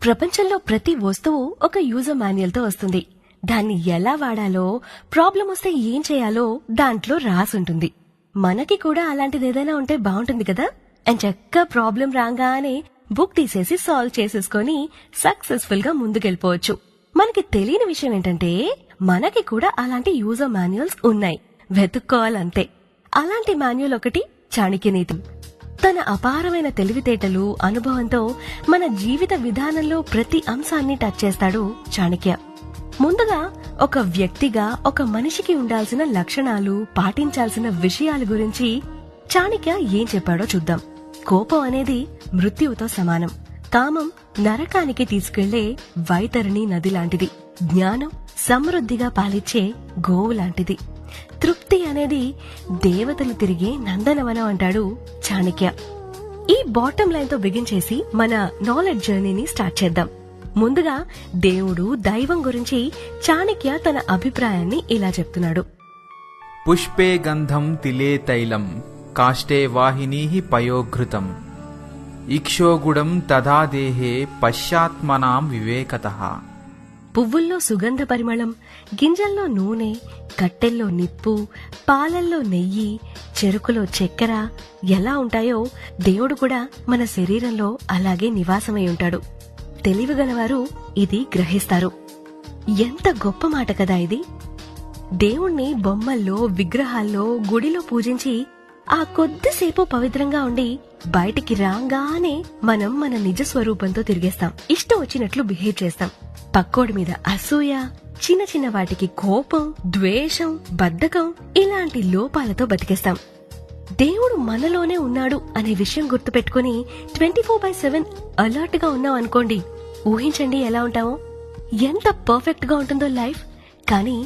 ప్రపంచంలో ప్రతి వస్తువు ఒక యూజర్ మాన్యువల్ తో వస్తుంది. దాన్ని ఎలా వాడాలో, ప్రాబ్లం వస్తే ఏం చేయాలో దాంట్లో రాసుంటుంది. మనకి కూడా అలాంటిదేదైనా ఉంటే బాగుంటుంది కదా. అండ్ చక్క ప్రాబ్లం రాగానే బుక్ తీసేసి సాల్వ్ చేసేసుకొని సక్సెస్ఫుల్ గా ముందుకెళ్ళిపోవచ్చు. మనకి తెలియని విషయం ఏంటంటే మనకి కూడా అలాంటి యూజర్ మాన్యువల్స్ ఉన్నాయి, వెతుక్కోవాలంతే. అలాంటి మాన్యువల్ ఒకటి చాణక్యనీతి. తన అపారమైన తెలివితేటలు, అనుభవంతో మన జీవిత విధానంలో ప్రతి అంశాన్ని టచ్ చేస్తాడు చాణక్య. ముందుగా ఒక వ్యక్తిగా ఒక మనిషికి ఉండాల్సిన లక్షణాలు, పాటించాల్సిన విషయాల గురించి చాణక్య ఏం చెప్పాడో చూద్దాం. కోపం అనేది మృత్యువుతో సమానం. కామం నరకానికి తీసుకెళ్లే వైతరిణి నది లాంటిది. జ్ఞానం సమృద్ధిగా పాలిచ్చే గోవు లాంటిది. తృప్తి అనేది దేవతలు తిరిగే నందనవనం అంటాడు చాణక్య. ఈ బాటమ్ లైన్ తో బిగిన్ చేసి మన నాలెడ్జ్ జర్నీని స్టార్ట్ చేద్దాం. ముందుగా దేవుడు, దైవం గురించి చాణక్య తన అభిప్రాయాన్ని ఇలా చెప్తున్నాడు. పుష్పే గంధం తిలే తైలం కాష్టే వాహినీ పయోఘృతం ఇక్షోగుడం తథా దేహే పశ్చాత్మనాం వివేకతః. పువ్వుల్లో సుగంధ పరిమళం, గింజల్లో నూనె, కట్టెల్లో నిప్పు, పాలల్లో నెయ్యి, చెరుకులో చక్కెర ఎలా ఉంటాయో దేవుడు కూడా మన శరీరంలో అలాగే నివాసమై ఉంటాడు. తెలివిగలవారు ఇది గ్రహిస్తారు. ఎంత గొప్ప మాట కదా ఇది. దేవుణ్ణి బొమ్మల్లో, విగ్రహాల్లో, గుడిలో పూజించి ఆ కొద్దిసేపు పవిత్రంగా ఉండి బయటికి రాగానే మనం మన నిజ స్వరూపంతో తిరిగేస్తాం. ఇష్టం వచ్చినట్లు బిహేవ్ చేస్తాం. పక్కోడి మీద అసూయ, చిన్న చిన్న వాటికి కోపం, ద్వేషం, బద్ధకం ఇలాంటి లోపాలతో బతికేస్తాం. దేవుడు మనలోనే ఉన్నాడు అనే విషయం గుర్తుపెట్టుకుని 24/7 అలర్ట్ గా ఉన్నాం అనుకోండి, ఊహించండి ఎలా ఉంటామో. ఎంత పర్ఫెక్ట్ గా ఉంటుందో లైఫ్. కానీ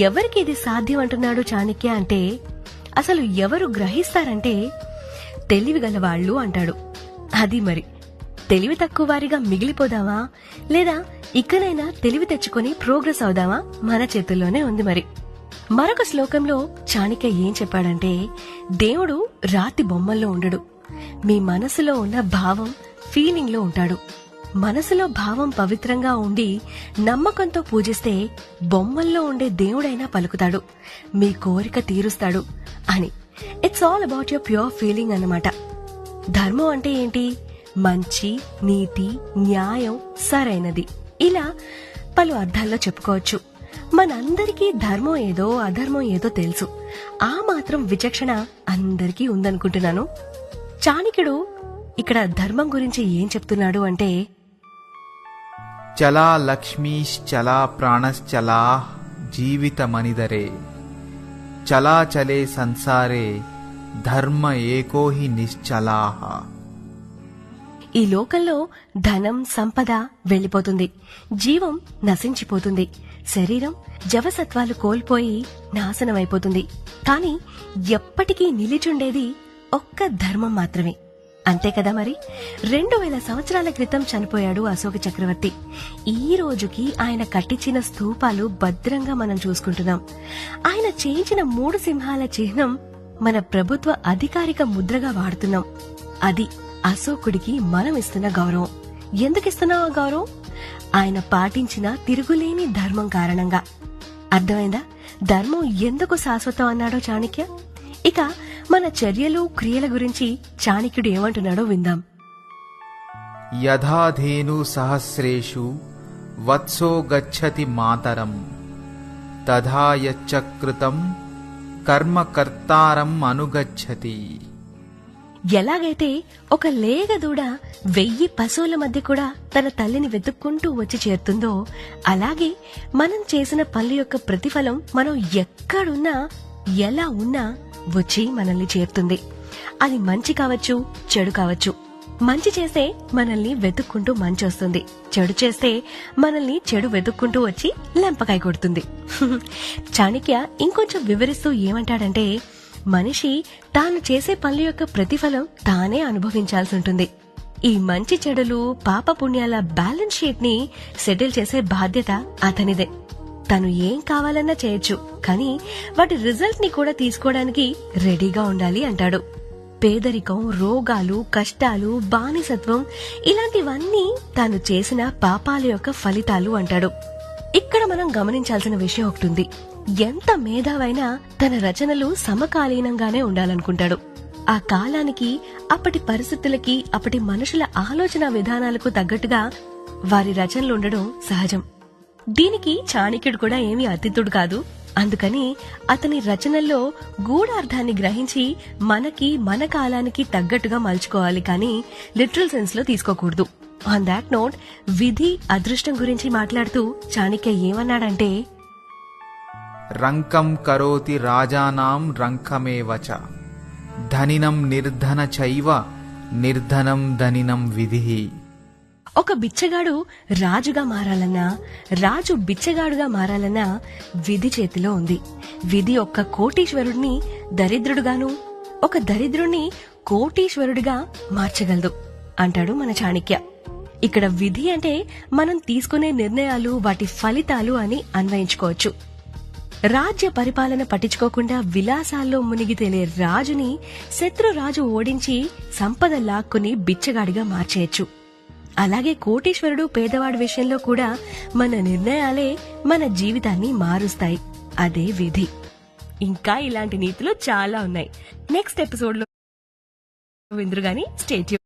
ఎవరికి ఇది సాధ్యం అంటున్నాడు చాణక్య అంటే, అసలు ఎవరు గ్రహిస్తారంటే తెలివిగలవాళ్లు అంటాడు. అది మరి తెలివి తక్కువ వారిగా మిగిలిపోదామా, లేదా ఇకనైనా తెలివి తెచ్చుకుని ప్రోగ్రెస్ అవుదామా మన చేతుల్లోనే ఉంది. మరి మరొక శ్లోకంలో చాణక్య ఏం చెప్పాడంటే, దేవుడు రాతి బొమ్మల్లో ఉండడు, మీ మనసులో ఉన్న భావం, ఫీలింగ్ లో ఉంటాడు. మనసులో భావం పవిత్రంగా ఉండి నమ్మకంతో పూజిస్తే బొమ్మల్లో ఉండే దేవుడైనా పలుకుతాడు, మీ కోరిక తీరుస్తాడు అని. It's all about your pure feeling అన్నమాట. ధర్మం అంటే ఏంటి? మంచి, నీతి, న్యాయం, సరైనది, ఇలా పలు అర్థాల్లో చెప్పుకోవచ్చు. మనందరికీ ధర్మం ఏదో, అధర్మం ఏదో తెలుసు. ఆ మాత్రం విచక్షణ అందరికీ ఉందనుకుంటున్నాను. చాణక్యుడు ఇక్కడ ధర్మం గురించి ఏం చెప్తున్నాడు అంటే, చలా లక్ష్మీశ్చలా ప్రాణశ్చలా జీవితమనిదరే చలాచలే సంసారే ధర్మ ఏకోహి నిశ్చలాహ. ఈ లోకంలో ధనం, సంపద వెళ్లిపోతుంది, జీవం నశించిపోతుంది, శరీరం జవసత్వాలు కోల్పోయి నాశనమైపోతుంది. కాని ఎప్పటికీ నిలిచుండేది ఒక్క ధర్మం మాత్రమే. అంతే కదా మరి. 2000 సంవత్సరాల క్రితం చనిపోయాడు అశోక చక్రవర్తి. ఈ రోజుకి ఆయన కట్టించిన స్తూపాలు భద్రంగా మనం చూసుకుంటున్నాం. ఆయన చేయించిన 3 సింహాల చిహ్నం మన ప్రభుత్వ అధికారిక ముద్రగా వాడుతున్నాం. అది అశోకుడికి మనం ఇస్తున్న గౌరవం. ఎందుకిస్తున్నాం ఆ గౌరవం? ఆయన పాటించిన తిరుగులేని ధర్మం కారణంగా. అర్థమైందా ధర్మం ఎందుకు శాశ్వతం అన్నాడో చాణక్య? ఇక మన చర్యలు, క్రియల గురించి చాణక్యుడు ఏమంటున్నాడో విందాం. యథాధేను సహస్రేషు వత్సో గచ్చతి మాతరం తథా యచ్చకృతం కర్మ కర్తారం అనుగచ్చతి. ఎలాగైతే ఒక లేగ దూడ 1000 పశువుల మధ్య కూడా తన తల్లిని వెతుక్కుంటూ వచ్చి చేరుతుందో, అలాగే మనం చేసిన పనుల యొక్క ప్రతిఫలం మనం ఎక్కడున్నా, ఎలా ఉన్నా వచ్చి మనల్ని చేరుతుంది. అది మంచి కావచ్చు, చెడు కావచ్చు. మంచి చేస్తే మనల్ని వెతుక్కుంటూ మంచి వస్తుంది, చెడు చేస్తే మనల్ని చెడు వెతుక్కుంటూ వచ్చి లెంపకాయ కొడుతుంది. చాణక్య ఇంకొంచెం వివరిస్తూ ఏమంటాడంటే, మనిషి తాను చేసే పనుల యొక్క ప్రతిఫలం తానే అనుభవించాల్సి ఉంటుంది. ఈ మంచి చెడులు, పాప పుణ్యాల బ్యాలెన్స్ షీట్ ని సెటిల్ చేసే బాధ్యత అతనిదే. తను ఏం కావాలన్నా చేయొచ్చు, కానీ వాటి రిజల్ట్ ని కూడా తీసుకోవడానికి రెడీగా ఉండాలి అంటాడు. పేదరికం, రోగాలు, కష్టాలు, బానిసత్వం ఇలాంటివన్నీ తాను చేసిన పాపాల యొక్క ఫలితాలు అంటాడు. ఇక్కడ మనం గమనించాల్సిన విషయం ఒకటి. ఎంత మేధావైనా తన రచనలు సమకాలీనంగానే ఉండాలనుకుంటాడు. ఆ కాలానికి, అప్పటి పరిస్థితులకి, అప్పటి మనుషుల ఆలోచన విధానాలకు తగ్గట్టుగా వారి రచనలు ఉండడం సహజం. దీనికి చాణక్యుడు కూడా ఏమీ అతిథుడు కాదు. అందుకని అతని రచనల్లో గూఢార్థాన్ని గ్రహించి మనకి, మన కాలానికి తగ్గట్టుగా మలుచుకోవాలి, కానీ లిటరల్ సెన్స్ లో తీసుకోకూడదు. ఆన్ దాట్ నోట్, విధి, అదృష్టం గురించి మాట్లాడుతూ చాణక్య ఏమన్నాడంటే, రంకం కరోతి రాజానాం రంకమేవచ ధనినం నిర్ధన చైవ నిర్ధనం ధనినం విధి. ఒక బిచ్చగాడు రాజుగా మారాలన్నా, రాజు బిచ్చగాడుగా మారాలన్నా విధి చేతిలో ఉంది. విధి ఒక్క కోటీశ్వరుడిని దరిద్రుడుగాను, ఒక దరిద్రుణ్ణి కోటీశ్వరుడిగా మార్చగలదు అంటాడు మన చాణక్య. ఇక్కడ విధి అంటే మనం తీసుకునే నిర్ణయాలు, వాటి ఫలితాలు అని అన్వయించుకోవచ్చు. రాజ్య పరిపాలన పట్టించుకోకుండా విలాసాల్లో మునిగి తేలే రాజుని శత్రురాజు ఓడించి సంపద లాక్కుని బిచ్చగాడిగా మార్చేయచ్చు. అలాగే కోటీశ్వరుడు, పేదవాడి విషయంలో కూడా మన నిర్ణయాలే మన జీవితాన్ని మారుస్తాయి. అదే విధి. ఇంకా ఇలాంటి నీతులు చాలా ఉన్నాయి. నెక్స్ట్ ఎపిసోడ్ లో విందురుగాని స్టే ట్యూన్.